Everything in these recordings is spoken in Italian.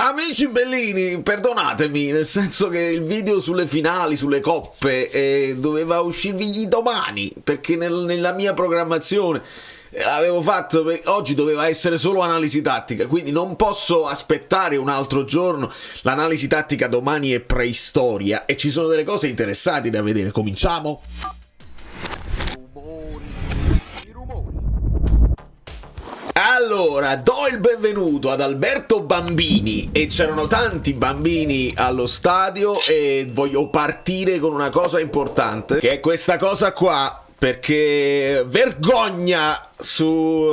Amici bellini, perdonatemi, nel senso che il video sulle finali, sulle coppe, doveva uscirvi domani, perché nella mia programmazione l'avevo fatto, oggi doveva essere solo analisi tattica, quindi non posso aspettare un altro giorno. L'analisi tattica domani è preistoria e ci sono delle cose interessanti da vedere. Cominciamo? Allora, do il benvenuto ad Alberto Bambini, e c'erano tanti bambini allo stadio e voglio partire con una cosa importante, che è questa cosa qua, perché vergogna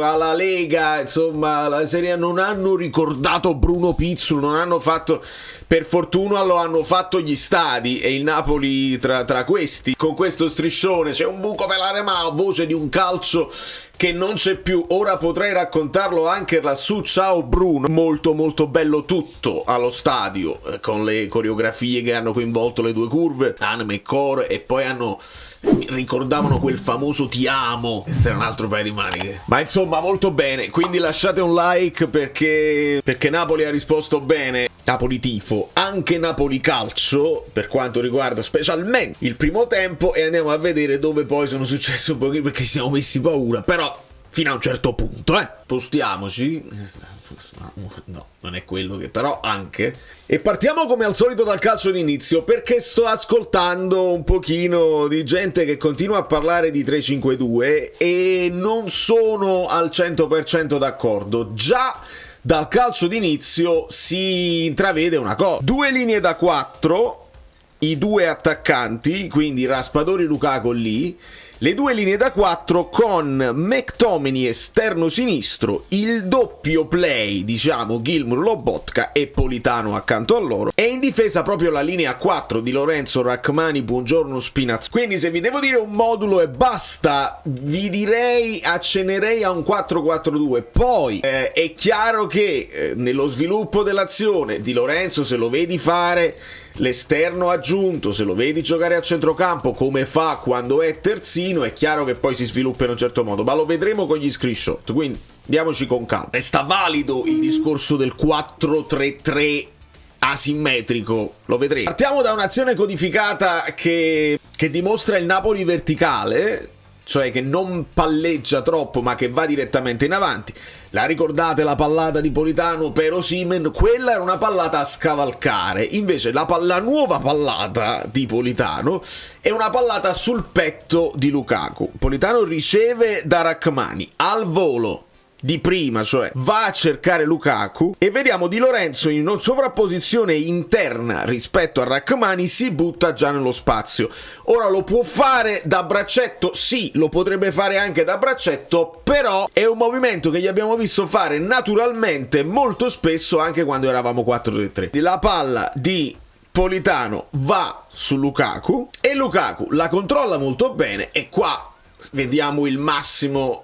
alla Lega, insomma, la Serie A non hanno ricordato Bruno Pizzul, non hanno fatto, per fortuna lo hanno fatto gli stadi, e il Napoli tra questi, con questo striscione, c'è un buco per la Rema, voce di un calcio che non c'è più. Ora potrei raccontarlo anche lassù, ciao Bruno, molto molto bello tutto allo stadio, con le coreografie che hanno coinvolto le due curve, anime e core, e poi ricordavano quel famoso ti amo, questo era un altro paio di maniche, ma insomma molto bene. Quindi lasciate un like perché Napoli ha risposto bene. Napoli tifo, anche Napoli calcio, per quanto riguarda specialmente il primo tempo, e andiamo a vedere dove poi sono successe un pochino, perché ci siamo messi paura, però fino a un certo punto, spostiamoci. No, non è quello che, però anche. E partiamo come al solito dal calcio d'inizio, perché sto ascoltando un pochino di gente che continua a parlare di 3-5-2 e non sono al 100% d'accordo. Già dal calcio d'inizio si intravede una cosa: due linee da 4, i due attaccanti, quindi Raspadori, Lukaku lì, le due linee da 4 con McTominay esterno sinistro, il doppio play, diciamo, Gilmour, Lobotka e Politano accanto a loro, e in difesa proprio la linea 4 di Lorenzo, Rachmani, Buongiorno, Spinazzola. Quindi se vi devo dire un modulo e basta, vi direi, accennerei a un 4-4-2. Poi è chiaro che nello sviluppo dell'azione di Lorenzo, se lo vedi fare l'esterno aggiunto, se lo vedi giocare a centrocampo come fa quando è terzino, è chiaro che poi si sviluppa in un certo modo, ma lo vedremo con gli screenshot, quindi diamoci con calma. Resta valido il discorso del 4-3-3 asimmetrico, lo vedremo. Partiamo da un'azione codificata che dimostra il Napoli verticale, cioè che non palleggia troppo ma che va direttamente in avanti. La ricordate la pallata di Politano per Osimhen? Quella era una pallata a scavalcare, invece la nuova pallata di Politano è una pallata sul petto di Lukaku. Politano riceve da Rachmani al volo di prima, cioè va a cercare Lukaku, e vediamo Di Lorenzo in una sovrapposizione interna rispetto a Rachmani, si butta già nello spazio. Ora lo può fare da braccetto? Sì, lo potrebbe fare anche da braccetto, però è un movimento che gli abbiamo visto fare naturalmente molto spesso anche quando eravamo 4-3-3. La palla di Politano va su Lukaku e Lukaku la controlla molto bene, e qua vediamo il massimo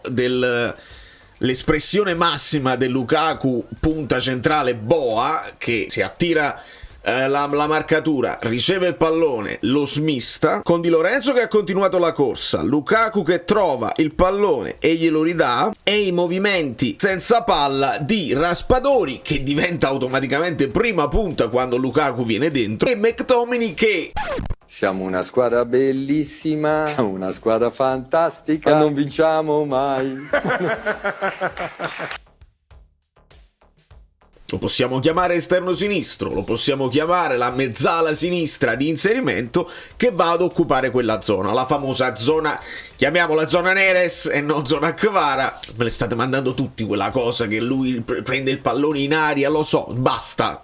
l'espressione massima del Lukaku punta centrale boa, che si attira la marcatura, riceve il pallone, lo smista, con Di Lorenzo che ha continuato la corsa, Lukaku che trova il pallone e glielo ridà, e i movimenti senza palla di Raspadori, che diventa automaticamente prima punta quando Lukaku viene dentro, e McTominay che... Siamo una squadra bellissima, siamo una squadra fantastica, ma non vinciamo mai. Lo possiamo chiamare esterno sinistro, lo possiamo chiamare la mezzala sinistra di inserimento che va ad occupare quella zona, la famosa zona, chiamiamola zona Neres e non zona Kvara. Me le state mandando tutti quella cosa che lui prende il pallone in aria, lo so, basta,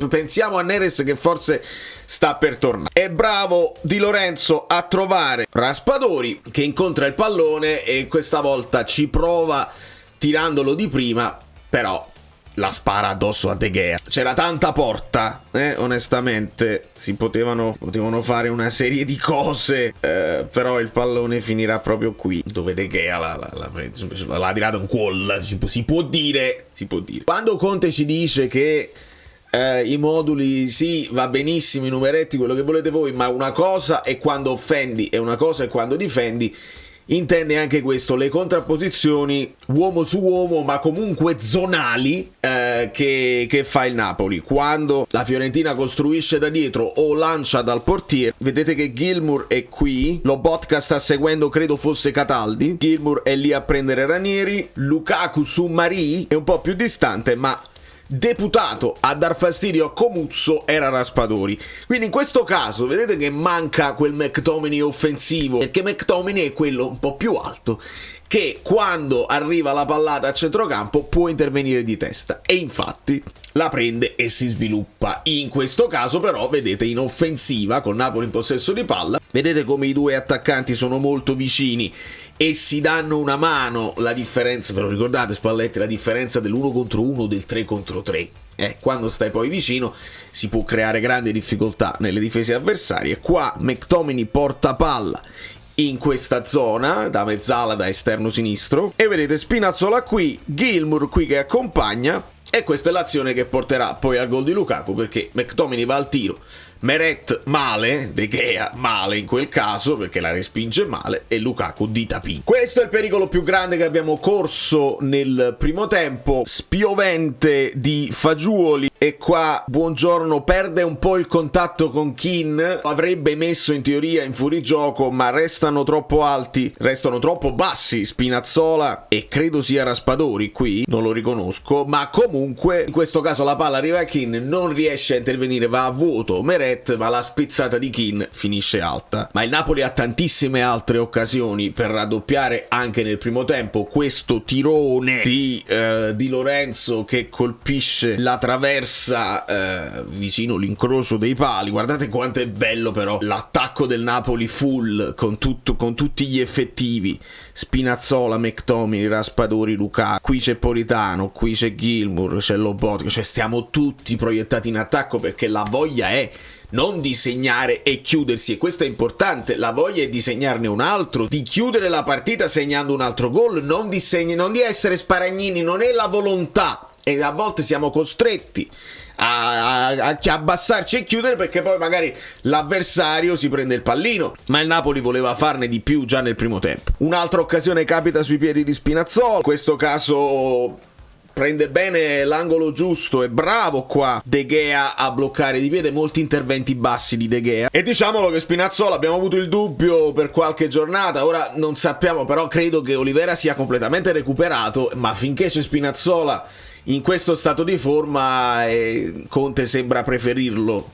pensiamo a Neres che forse sta per tornare. È bravo Di Lorenzo a trovare Raspadori che incontra il pallone e questa volta ci prova tirandolo di prima, però la spara addosso a De Gea. C'era tanta porta, onestamente si potevano fare una serie di cose, però il pallone finirà proprio qui, dove De Gea l'ha tirato un gol, si può dire. Quando Conte ci dice che i moduli, sì, va benissimo, i numeretti, quello che volete voi, ma una cosa è quando offendi e una cosa è quando difendi, intende anche questo, le contrapposizioni uomo su uomo ma comunque zonali che fa il Napoli. Quando la Fiorentina costruisce da dietro o lancia dal portiere, vedete che Gilmour è qui, Lobotka sta seguendo, credo fosse Cataldi, Gilmour è lì a prendere Ranieri, Lukaku su Marì è un po' più distante, ma deputato a dar fastidio a Comuzzo era Raspadori. Quindi in questo caso vedete che manca quel McTominay offensivo, perché McTominay è quello un po' più alto che quando arriva la pallata a centrocampo può intervenire di testa, e infatti la prende e si sviluppa. In questo caso però vedete in offensiva con Napoli in possesso di palla, vedete come i due attaccanti sono molto vicini e si danno una mano. La differenza, ve lo ricordate Spalletti, la differenza dell'1 contro 1 del 3 contro 3, quando stai poi vicino si può creare grande difficoltà nelle difese avversarie. Qua McTominay porta palla in questa zona da mezzala, da esterno sinistro, e vedete Spinazzola qui, Gilmour qui che accompagna, e questa è l'azione che porterà poi al gol di Lukaku, perché McTominay va al tiro, Meret male, De Gea male in quel caso perché la respinge male, e Lukaku di tapin. Questo è il pericolo più grande che abbiamo corso nel primo tempo, spiovente di Fagiuoli, e qua Buongiorno perde un po' il contatto con Kean, avrebbe messo in teoria in fuorigioco, ma restano troppo alti, restano troppo bassi Spinazzola e credo sia Raspadori qui, non lo riconosco, ma comunque in questo caso la palla arriva a Kean, non riesce a intervenire, va a vuoto Meret, ma la spizzata di Kean finisce alta. Ma il Napoli ha tantissime altre occasioni per raddoppiare anche nel primo tempo. Questo tirone di Lorenzo che colpisce la traversa vicino l'incrocio dei pali. Guardate quanto è bello però l'attacco del Napoli full con tutti gli effettivi, Spinazzola, McTominay, Raspadori, Lukaku, qui c'è Politano, qui c'è Gilmour, c'è Lobotka, cioè stiamo tutti proiettati in attacco perché la voglia è non di segnare e chiudersi, e questo è importante, la voglia è di segnarne un altro, di chiudere la partita segnando un altro gol, non di essere sparagnini, non è la volontà, e a volte siamo costretti a abbassarci e chiudere perché poi magari l'avversario si prende il pallino, ma il Napoli voleva farne di più già nel primo tempo. Un'altra occasione capita sui piedi di Spinazzola, in questo caso prende bene l'angolo giusto, è bravo qua De Gea a bloccare di piede, molti interventi bassi di De Gea. E diciamolo che Spinazzola, abbiamo avuto il dubbio per qualche giornata, ora non sappiamo, però credo che Olivera sia completamente recuperato, ma finché c'è Spinazzola in questo stato di forma Conte sembra preferirlo.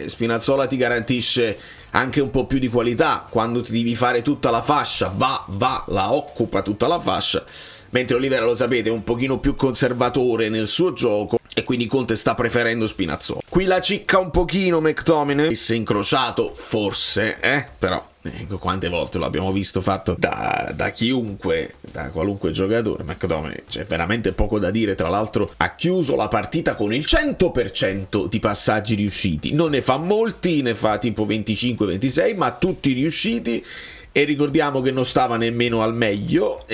Spinazzola ti garantisce anche un po' più di qualità, quando ti devi fare tutta la fascia, la occupa tutta la fascia, mentre Olivera, lo sapete, è un pochino più conservatore nel suo gioco e quindi Conte sta preferendo Spinazzola. Qui la cicca un pochino McTominay, si è incrociato forse, però quante volte l'abbiamo visto fatto da chiunque, da qualunque giocatore. McTominay, c'è veramente poco da dire. Tra l'altro ha chiuso la partita con il 100% di passaggi riusciti, non ne fa molti, ne fa tipo 25-26, ma tutti riusciti, e ricordiamo che non stava nemmeno al meglio,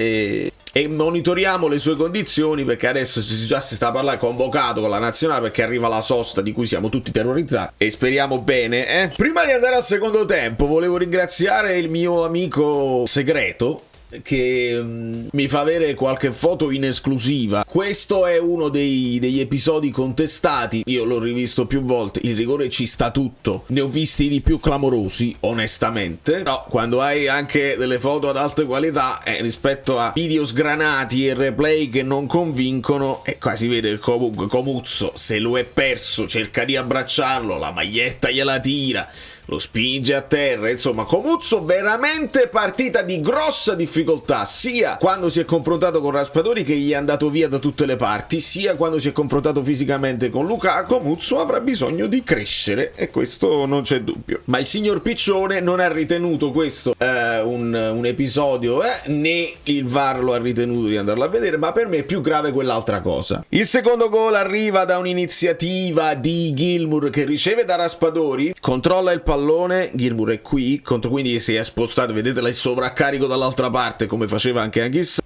e monitoriamo le sue condizioni, perché adesso già si sta parlando, convocato con la nazionale perché arriva la sosta di cui siamo tutti terrorizzati, e speriamo bene. Prima di andare al secondo tempo volevo ringraziare il mio amico segreto che mi fa avere qualche foto in esclusiva. Questo è uno degli episodi contestati, io l'ho rivisto più volte, il rigore ci sta tutto, ne ho visti di più clamorosi onestamente, però quando hai anche delle foto ad alta qualità rispetto a video sgranati e replay che non convincono, e qua si vede comunque Comuzzo se lo è perso, cerca di abbracciarlo, la maglietta gliela tira, lo spinge a terra, insomma Comuzzo veramente partita di grossa difficoltà, sia quando si è confrontato con Raspadori che gli è andato via da tutte le parti, sia quando si è confrontato fisicamente con Lukaku. Comuzzo avrà bisogno di crescere e questo non c'è dubbio, ma il signor Piccione non ha ritenuto questo un episodio, né il VAR lo ha ritenuto di andarlo a vedere, ma per me è più grave quell'altra cosa. Il secondo gol arriva da un'iniziativa di Gilmour che riceve da Raspadori, controlla il pallone, Gilmour è qui, quindi si è spostato, vedete il sovraccarico dall'altra parte come faceva anche Anghis,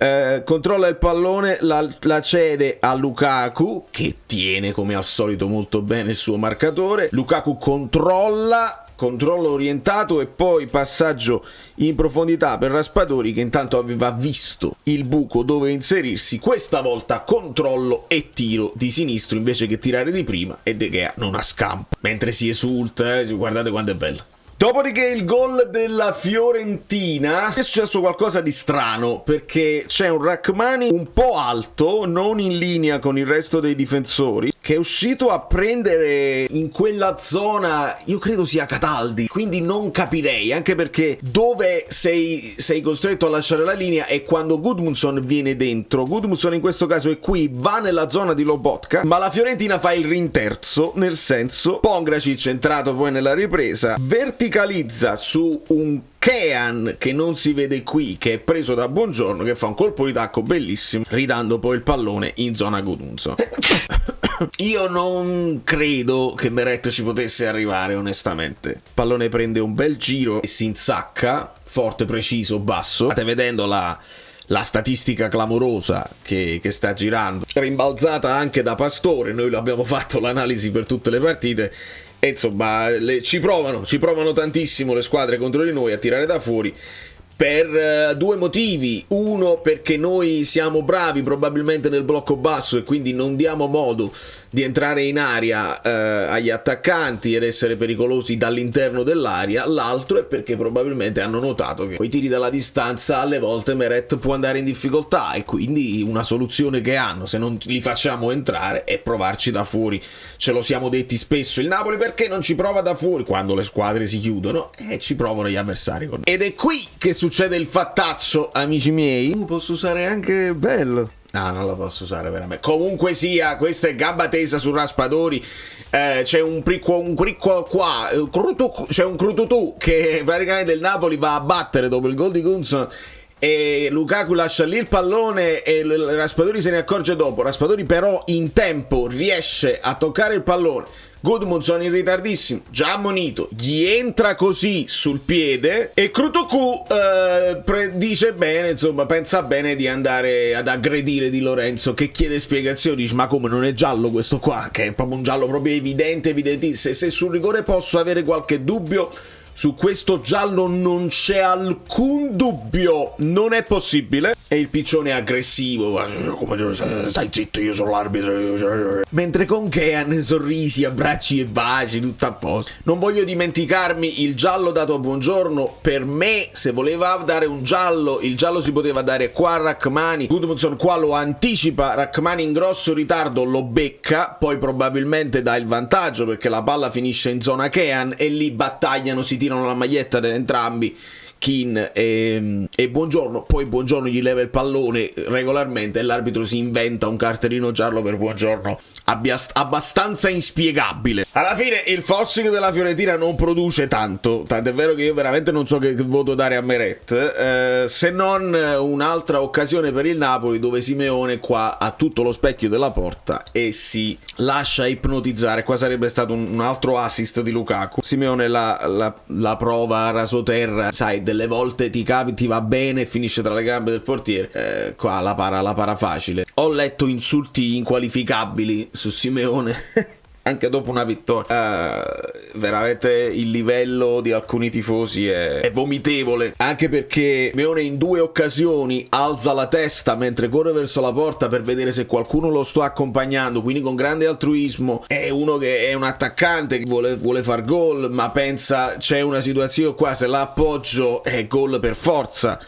controlla il pallone, la cede a Lukaku che tiene come al solito molto bene il suo marcatore, Lukaku controlla controllo orientato e poi passaggio in profondità per Raspadori, che intanto aveva visto il buco dove inserirsi. Questa volta controllo e tiro di sinistro invece che tirare di prima, e De Gea non ha scampo mentre si esulta, guardate quanto è bella. Dopodiché il gol della Fiorentina, è successo qualcosa di strano, perché c'è un Rrahmani un po' alto, non in linea con il resto dei difensori, che è uscito a prendere in quella zona, io credo sia Cataldi, quindi non capirei, anche perché dove sei costretto a lasciare la linea è quando Gudmundsson viene dentro. Gudmundsson in questo caso è qui, va nella zona di Lobotka, ma la Fiorentina fa il rinterzo, nel senso Pongracic, entrato poi nella ripresa, verticalizza su un Kean che non si vede qui, che è preso da Buongiorno, che fa un colpo di tacco bellissimo, ridando poi il pallone in zona Gudmundsson. Io non credo che Meret ci potesse arrivare, onestamente. Il pallone prende un bel giro e si insacca, forte, preciso, basso. State vedendo la statistica clamorosa che sta girando, rimbalzata anche da Pastore. Noi abbiamo fatto l'analisi per tutte le partite e insomma ci provano tantissimo le squadre contro di noi a tirare da fuori, per due motivi. Uno, perché noi siamo bravi probabilmente nel blocco basso e quindi non diamo modo di entrare in area agli attaccanti ed essere pericolosi dall'interno dell'area. L'altro è perché probabilmente hanno notato che con i tiri dalla distanza alle volte Meret può andare in difficoltà, e quindi una soluzione che hanno, se non li facciamo entrare, è provarci da fuori. Ce lo siamo detti spesso, il Napoli perché non ci prova da fuori quando le squadre si chiudono, e ci provano gli avversari con noi. Ed è qui che succede il fattaccio, amici miei. Posso usare anche bello. Ah, non la posso usare veramente. Comunque sia, questa è gamba tesa su Raspadori. C'è un cricco qua, c'è un Crututu che praticamente il Napoli va a battere dopo il gol di Gudmundsson, e Lukaku lascia lì il pallone e Raspadori se ne accorge dopo. Raspadori però in tempo riesce a toccare il pallone. Gudmundsson in ritardissimo, già ammonito, gli entra così sul piede e Crutucu dice bene, insomma, pensa bene di andare ad aggredire Di Lorenzo, che chiede spiegazioni. Dice: ma come, non è giallo questo qua? Che è proprio un giallo proprio evidentissimo. Se sul rigore posso avere qualche dubbio, su questo giallo non c'è alcun dubbio, non è possibile. E il piccione è aggressivo, come stai zitto, io sono l'arbitro. Mentre con Kean sorrisi, abbracci e baci, tutto a posto. Non voglio dimenticarmi il giallo dato a Buongiorno. Per me, se voleva dare un giallo, il giallo si poteva dare qua a Rrahmani. Gudmundsson qua lo anticipa, Rrahmani in grosso ritardo lo becca, poi probabilmente dà il vantaggio perché la palla finisce in zona Kean e lì battagliano, si tirano la maglietta da entrambi, Kean e Buongiorno. Poi Buongiorno gli leva il pallone regolarmente e l'arbitro si inventa un cartellino giallo per Buongiorno abbastanza inspiegabile. Alla fine il forcing della Fiorentina non produce tanto, tant'è vero che io veramente non so che voto dare a Meret, se non un'altra occasione per il Napoli dove Simeone qua ha tutto lo specchio della porta e si lascia ipnotizzare. Qua sarebbe stato un altro assist di Lukaku. Simeone la prova a rasoterra, sai, delle volte ti va bene e finisce tra le gambe del portiere. Qua la para facile. Ho letto insulti inqualificabili su Simeone anche dopo una vittoria. Veramente il livello di alcuni tifosi è vomitevole, anche perché Simeone in due occasioni alza la testa mentre corre verso la porta per vedere se qualcuno lo sta accompagnando, quindi con grande altruismo. È uno che è un attaccante che vuole far gol, ma pensa c'è una situazione qua, se la appoggio è gol per forza.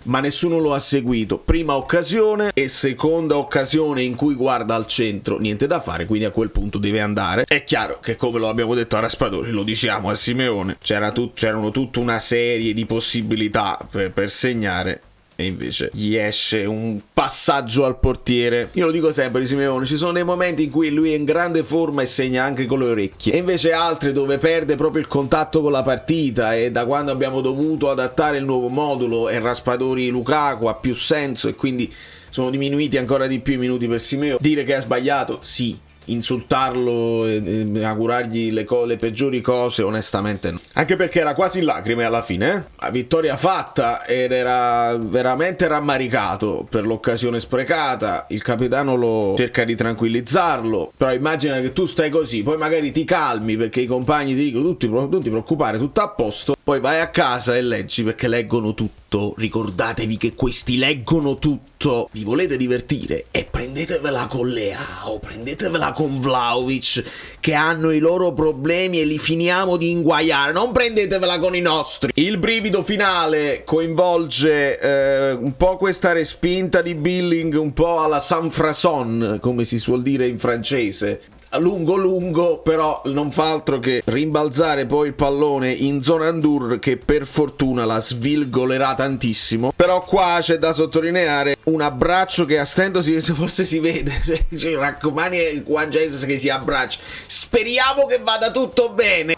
Ma nessuno lo ha seguito. Prima occasione e seconda occasione in cui guarda al centro, niente da fare, quindi a quel punto deve andare. È chiaro che, come lo abbiamo detto a Raspadori, lo diciamo a Simeone, c'erano tutta una serie di possibilità per segnare, e invece gli esce un passaggio al portiere. Io lo dico sempre di Simeone, ci sono dei momenti in cui lui è in grande forma e segna anche con le orecchie, e invece altri dove perde proprio il contatto con la partita, e da quando abbiamo dovuto adattare il nuovo modulo e Raspadori Lukaku ha più senso, e quindi sono diminuiti ancora di più i minuti per Simeone. Dire che ha sbagliato, sì, insultarlo e augurargli le peggiori cose, onestamente no. Anche perché era quasi in lacrime alla fine, eh? La vittoria fatta ed era veramente rammaricato per l'occasione sprecata. Il capitano lo cerca di tranquillizzarlo, però immagina che tu stai così, poi magari ti calmi perché i compagni ti dicono non ti preoccupare, tutto a posto, poi vai a casa e leggi, perché leggono tutto. Ricordatevi che questi leggono tutto. Vi volete divertire? E prendetevela con Leao, prendetevela con Vlahovic, che hanno i loro problemi e li finiamo di inguaiare. Non prendetevela con i nostri. Il brivido finale coinvolge un po' questa respinta di Billing, un po' alla Sanfrason, come si suol dire in francese. Lungo, però non fa altro che rimbalzare poi il pallone in zona Ndour, che per fortuna la svilgolerà tantissimo. Però qua c'è da sottolineare un abbraccio che a stento forse si vede, cioè, Rachmani e Juan Jesus che si abbraccia. Speriamo che vada tutto bene.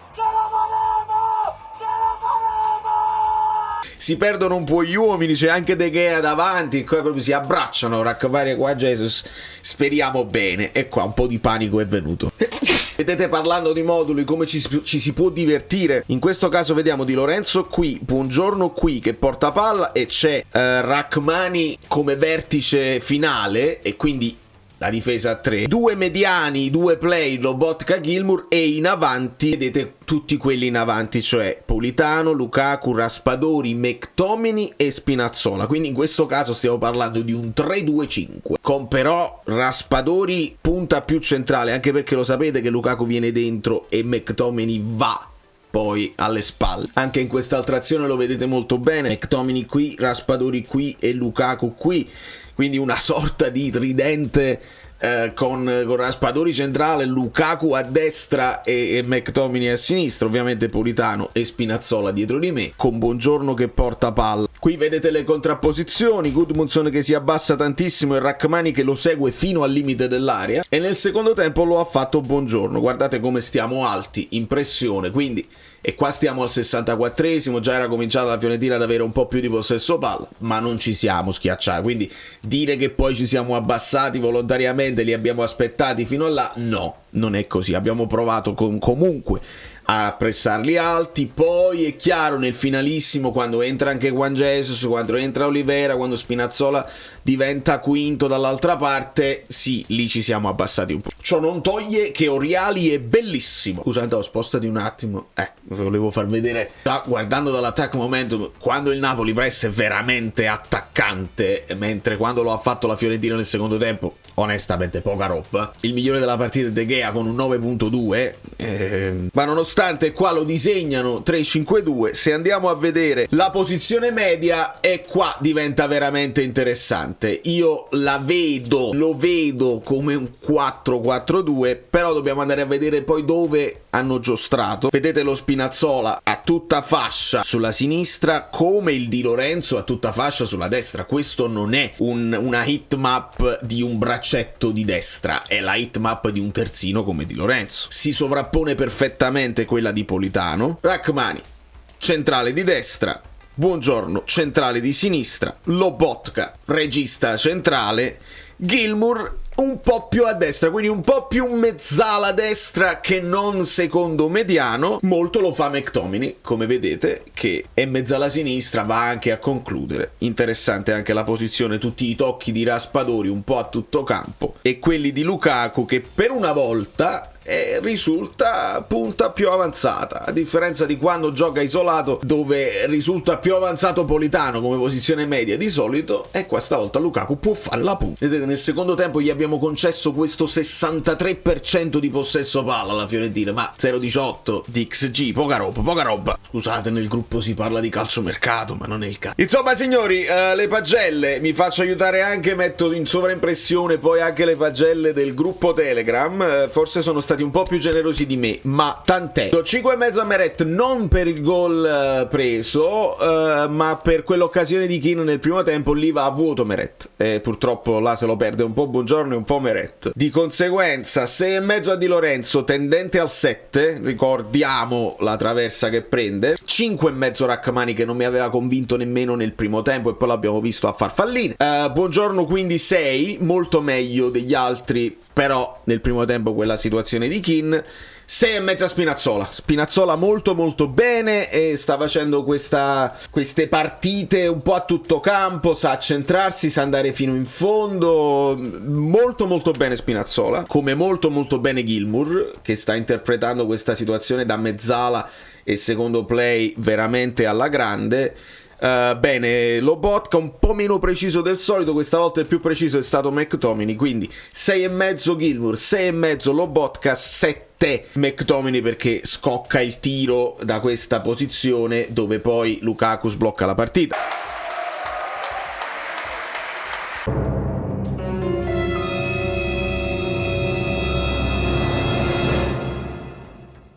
Si perdono un po' gli uomini, c'è anche De Gea davanti, qua proprio si abbracciano Rachmani e Juan Jesus. Speriamo bene. E qua un po' di panico è venuto. Vedete, parlando di moduli, come ci si può divertire. In questo caso vediamo Di Lorenzo qui, Buongiorno qui che porta palla, e c'è Rachmani come vertice finale, e quindi la difesa a 3, due mediani, due play, Lobotka, Gilmour, e in avanti vedete tutti quelli in avanti, cioè Politano, Lukaku, Raspadori, McTominay e Spinazzola. Quindi in questo caso stiamo parlando di un 3-2-5 con però Raspadori punta più centrale, anche perché lo sapete che Lukaku viene dentro e McTominay va poi alle spalle. Anche in quest'altra azione lo vedete molto bene, McTominay qui, Raspadori qui e Lukaku qui. Quindi una sorta di tridente con Raspadori centrale, Lukaku a destra e McTominay a sinistra, ovviamente Politano e Spinazzola dietro di me, con Buongiorno che porta palla. Qui vedete le contrapposizioni, Gudmundsson che si abbassa tantissimo e Rachmani che lo segue fino al limite dell'area, e nel secondo tempo lo ha fatto Buongiorno. Guardate come stiamo alti in pressione, quindi, e qua stiamo al 64esimo, già era cominciata la Fiorentina ad avere un po' più di possesso palla, ma non ci siamo schiacciati, quindi dire che poi ci siamo abbassati volontariamente, li abbiamo aspettati fino a là, no, non è così. Abbiamo provato comunque a pressarli alti. Poi è chiaro, nel finalissimo, quando entra anche Juan Jesus, quando entra Olivera, quando Spinazzola diventa quinto dall'altra parte, sì, lì ci siamo abbassati un po'. Ciò non toglie che Oriali è bellissimo. Scusate, spostati un attimo, volevo far vedere, guardando dall'attack momentum, quando il Napoli pressa è veramente attaccante, mentre quando lo ha fatto la Fiorentina nel secondo tempo, onestamente poca roba. Il migliore della partita è De Gea con un 9.2, ma nonostante qua lo disegnano 3-5-2, se andiamo a vedere la posizione media, e qua diventa veramente interessante. Io lo vedo come un 4-4-2, però dobbiamo andare a vedere poi dove hanno giostrato. Vedete lo Spinazzola a tutta fascia sulla sinistra, come il Di Lorenzo a tutta fascia sulla destra. Questo non è una hitmap di un braccetto di destra, è la hitmap di un terzino come Di Lorenzo. Si sovrappone perfettamente quella di Politano. Rachmani centrale di destra, Buongiorno centrale di sinistra, Lobotka regista centrale, Gilmour un po' più a destra, quindi un po' più mezzala destra che non secondo mediano. Molto lo fa McTominay, come vedete, che è mezzala sinistra, va anche a concludere. Interessante anche la posizione, tutti i tocchi di Raspadori un po' a tutto campo, e quelli di Lukaku che per una volta risulta punta più avanzata, a differenza di quando gioca isolato, dove risulta più avanzato Politano come posizione media di solito, e questa volta Lukaku può fare la punta. Vedete, nel secondo tempo gli abbiamo concesso questo 63% di possesso palla alla Fiorentina, ma 0,18 di XG, poca roba. Scusate, nel gruppo si parla di calciomercato, ma non è il caso. Insomma, signori, le pagelle mi faccio aiutare anche, metto in sovraimpressione poi anche le pagelle del gruppo Telegram, forse sono stati un po' più generosi di me, ma tant'è. Do 5,5 a Meret, non per il gol preso, ma per quell'occasione di Keane nel primo tempo. Lì va a vuoto Meret, purtroppo là se lo perde un po' Buongiorno e un po' Meret. Di conseguenza 6,5 a Di Lorenzo, tendente al 7, ricordiamo la traversa che prende. 5,5 Rachmani, che non mi aveva convinto nemmeno nel primo tempo, e poi l'abbiamo visto a farfalline. Buongiorno quindi 6, molto meglio degli altri però nel primo tempo quella situazione di Keane. 6,5 Spinazzola molto molto bene, e sta facendo queste partite un po' a tutto campo, sa accentrarsi, sa andare fino in fondo, molto molto bene Spinazzola, come molto molto bene Gilmour, che sta interpretando questa situazione da mezzala e secondo play veramente alla grande. Bene, Lobotka un po' meno preciso del solito, questa volta il più preciso è stato McTominay, quindi 6,5 Gilmour, 6,5 Lobotka, 7 McTominay, perché scocca il tiro da questa posizione dove poi Lukaku sblocca la partita.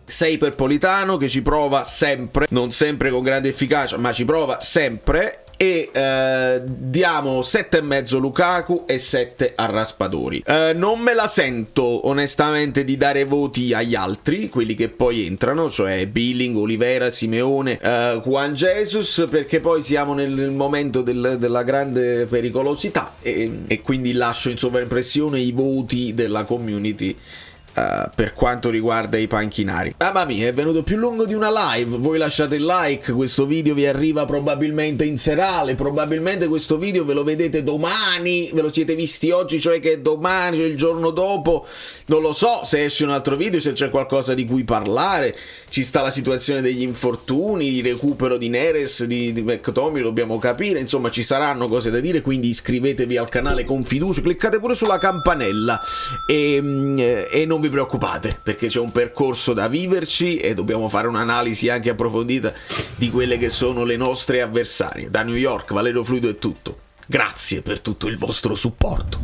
Sei per Politano, che ci prova sempre, non sempre con grande efficacia, ma ci prova sempre. E diamo 7,5 Lukaku e 7 a Raspadori. Non me la sento onestamente di dare voti agli altri, quelli che poi entrano, cioè Billing, Olivera, Simeone, Juan Jesus, perché poi siamo nel momento della grande pericolosità, e quindi lascio in sovraimpressione i voti della community per quanto riguarda i panchinari. Mamma mia, è venuto più lungo di una live. Voi lasciate il like, questo video vi arriva probabilmente in serale, probabilmente questo video ve lo vedete domani, ve lo siete visti oggi, cioè che è domani, cioè il giorno dopo, non lo so se esce un altro video, se c'è qualcosa di cui parlare. Ci sta la situazione degli infortuni, il recupero di Neres, di McTominay, dobbiamo capire, insomma ci saranno cose da dire, quindi iscrivetevi al canale con fiducia, cliccate pure sulla campanella e non vi preoccupate, perché c'è un percorso da viverci e dobbiamo fare un'analisi anche approfondita di quelle che sono le nostre avversarie. Da New York, Valerio Fluido è tutto. Grazie per tutto il vostro supporto.